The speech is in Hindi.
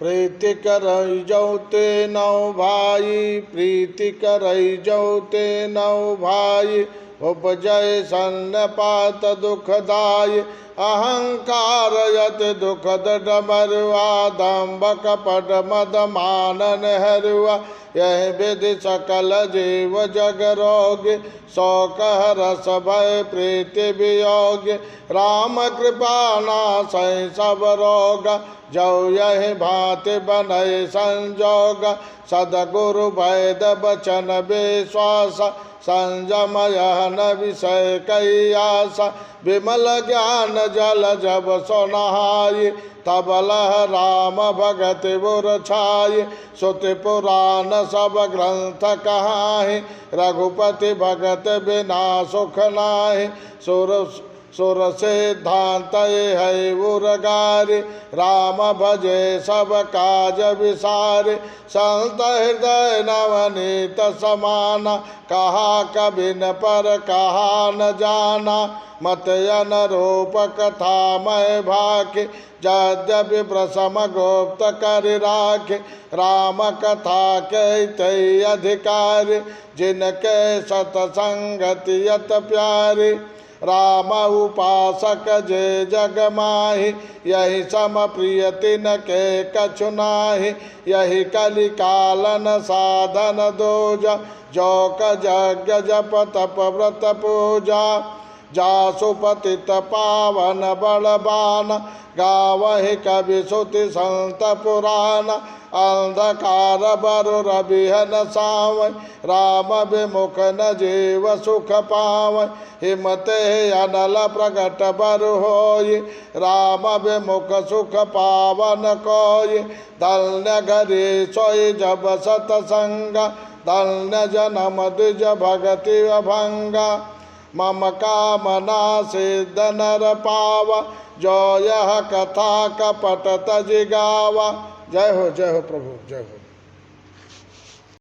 प्रीति करई जौते नौ भाई, प्रीति करई जौते नौ भाई, उपजय सन्नपात दुखदाई, अहंकार यत दुखद डमरुआ, दम्भ कपट मद मानन हरुआ, यह विधि सकल जीव जग रोग, शोक रस भय प्रीति वियोग, राम कृपा नासै सब रोग, जो यही भांति बनय संजोग, सदगुरु वैद बचन विश्वास, संयम यह विषय कई आशा, विमल ज्ञान जल जब सो नहाई, तब लह राम भगत बुर छाई, श्रुति पुराण सब ग्रंथ कहाहि, रघुपति भगत बिना सुख नाहि, सुर सिद्धांत है उर्गारि, राम भजे सब काज विसारि, संत हृदय नवनीत समाना, कहा कभी न पर कहा न जाना, मत अनुरूप कथा मैं भाखि, यद्यपि प्रसम गुप्त कर राखि, राम कथा कहते अधिकारी, जिनके सतसंगति यत प्यारी, राम उपासक जे जग माहि, यही सम प्रिय तिन के कछु नाहि, यही कलि कालन साधन दूजा, जो यज्ञ जप तप व्रत पूजा, जासु पतित पावन बलवान, गावहि कवि श्रुति संत पुराण, अंधकार बरु रबिहन सावै, राम विमुख न जीव सुख पावै, हिमते अनल प्रगट बरु होय, राम विमुख सुख पावन कोय, धन्य घरी सोई जब सतसंग, धन्य जन्म द्विज भगति अभंगा, मम कामना सिद्ध नर पावा, जो यह कथा कपट तज गावा। जय हो प्रभु, जय हो।